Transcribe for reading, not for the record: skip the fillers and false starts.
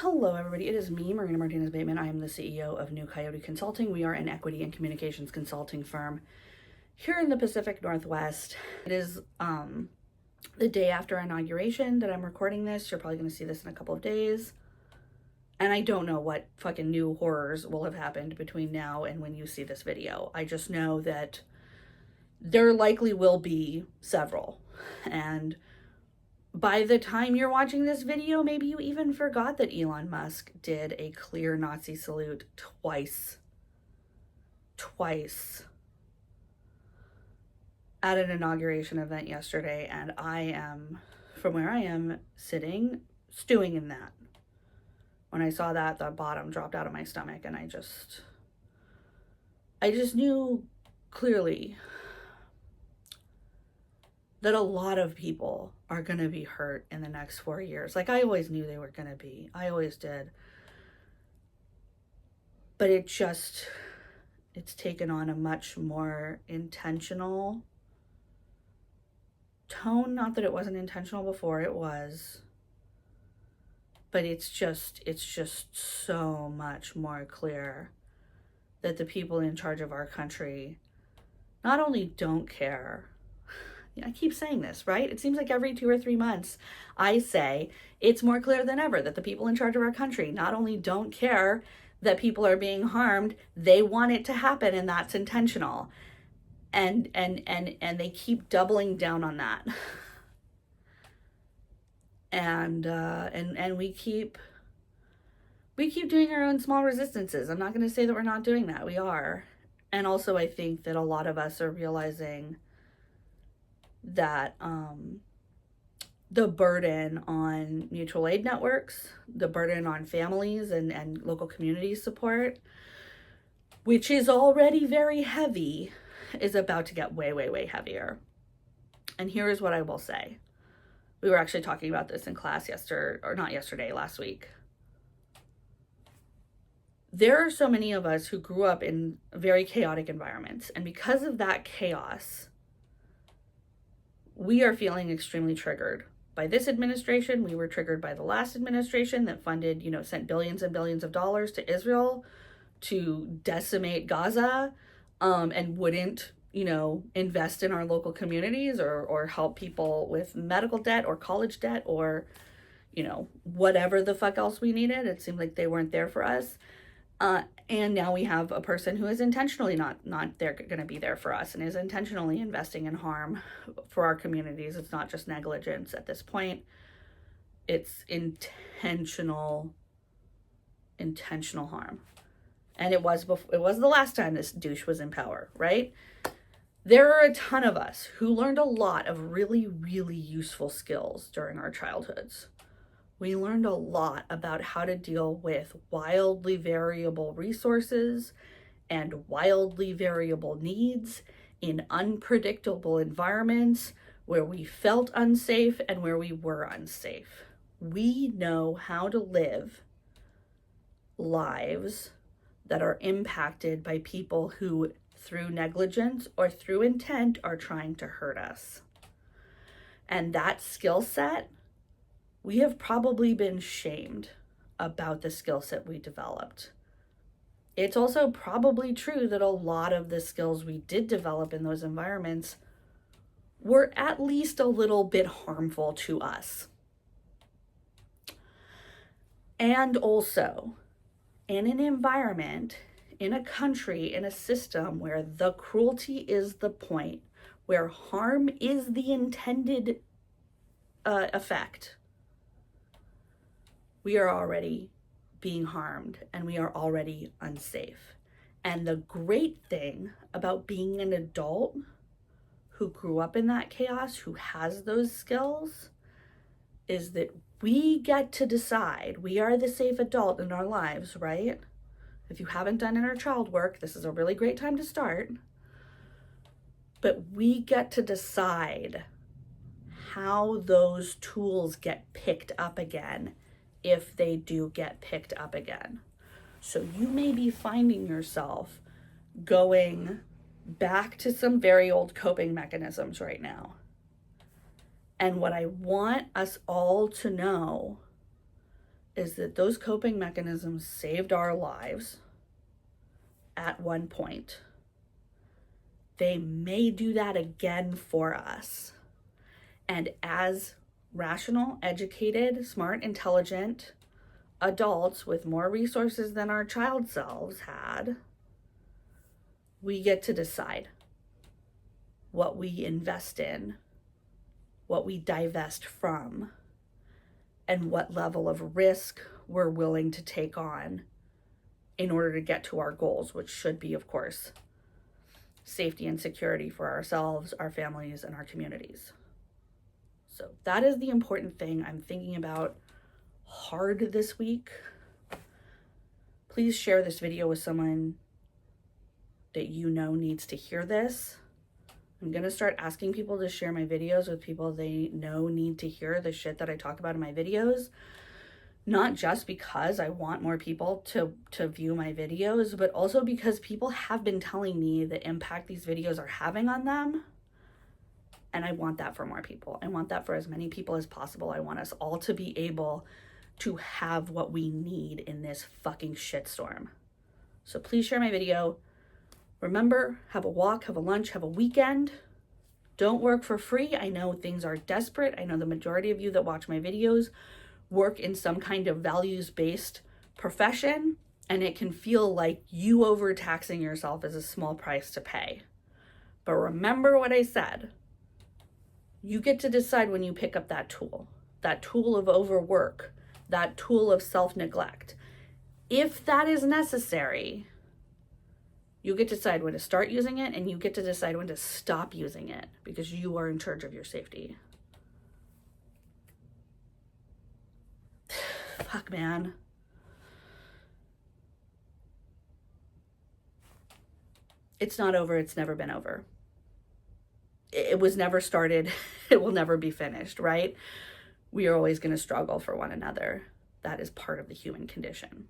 Hello, everybody. It is me, Marina Martinez-Bateman. I am the CEO of New Coyote Consulting. We are an equity and communications consulting firm here in the Pacific Northwest. It is the day after inauguration that I'm recording this. You're probably going to see this in a couple of days. And I don't know what fucking new horrors will have happened between now and when you see this video. I just know that there likely will be several. And by the time you're watching this video, maybe you even forgot that Elon Musk did a clear Nazi salute twice at an inauguration event yesterday. And I am, from where I am sitting, stewing in that. When I saw that, the bottom dropped out of my stomach, and I just knew clearly that a lot of people are going to be hurt in the next 4 years. Like, I always knew they were going to be. I always did. But it's taken on a much more intentional tone. Not that it wasn't intentional before, it was. But it's just so much more clear that the people in charge of our country not only don't care. I keep saying this, right? It seems like every 2 or 3 months I say it's more clear than ever that the people in charge of our country not only don't care that people are being harmed, they want it to happen, and that's intentional. And they keep doubling down on that. And we keep doing our own small resistances. I'm not going to say that we're not doing that. We are. And also, I think that a lot of us are realizing that the burden on mutual aid networks, the burden on families and local community support, which is already very heavy, is about to get way, way, way heavier. And here is what I will say. We were actually talking about this in class last week. There are so many of us who grew up in very chaotic environments, and because of that chaos, we are feeling extremely triggered by this administration. We were triggered by the last administration that funded, sent billions and billions of dollars to Israel to decimate Gaza, and wouldn't, invest in our local communities or help people with medical debt or college debt or, whatever the fuck else we needed. It seemed like they weren't there for us. And now we have a person who is intentionally not going to be there for us and is intentionally investing in harm for our communities. It's not just negligence at this point. It's intentional harm. And it was the last time this douche was in power, right? There are a ton of us who learned a lot of really, really useful skills during our childhoods. We learned a lot about how to deal with wildly variable resources and wildly variable needs in unpredictable environments where we felt unsafe and where we were unsafe. We know how to live lives that are impacted by people who, through negligence or through intent, are trying to hurt us. And that skill set, we have probably been shamed about the skill set we developed. It's also probably true that a lot of the skills we did develop in those environments were at least a little bit harmful to us. And also, in an environment, in a country, in a system where the cruelty is the point, where harm is the intended effect, we are already being harmed and we are already unsafe. And the great thing about being an adult who grew up in that chaos, who has those skills, is that we get to decide. We are the safe adult in our lives, right? If you haven't done inner child work, this is a really great time to start. But we get to decide how those tools get picked up again, if they do get picked up again. So you may be finding yourself going back to some very old coping mechanisms right now. And what I want us all to know is that those coping mechanisms saved our lives at one point. They may do that again for us. And as rational, educated, smart, intelligent adults with more resources than our child selves had, we get to decide what we invest in, what we divest from, and what level of risk we're willing to take on in order to get to our goals, which should be, of course, safety and security for ourselves, our families, and our communities. So that is the important thing I'm thinking about hard this week. Please share this video with someone that you know needs to hear this. I'm going to start asking people to share my videos with people they know need to hear the shit that I talk about in my videos. Not just because I want more people to view my videos, but also because people have been telling me the impact these videos are having on them. And I want that for more people. I want that for as many people as possible. I want us all to be able to have what we need in this fucking shitstorm. So please share my video. Remember, have a walk, have a lunch, have a weekend. Don't work for free. I know things are desperate. I know the majority of you that watch my videos work in some kind of values-based profession, and it can feel like you overtaxing yourself is a small price to pay. But remember what I said. You get to decide when you pick up that tool of overwork, that tool of self-neglect. If that is necessary, you get to decide when to start using it, and you get to decide when to stop using it, because you are in charge of your safety. Fuck, man. It's not over. It's never been over. It was never started. It will never be finished, right? We are always going to struggle for one another. That is part of the human condition.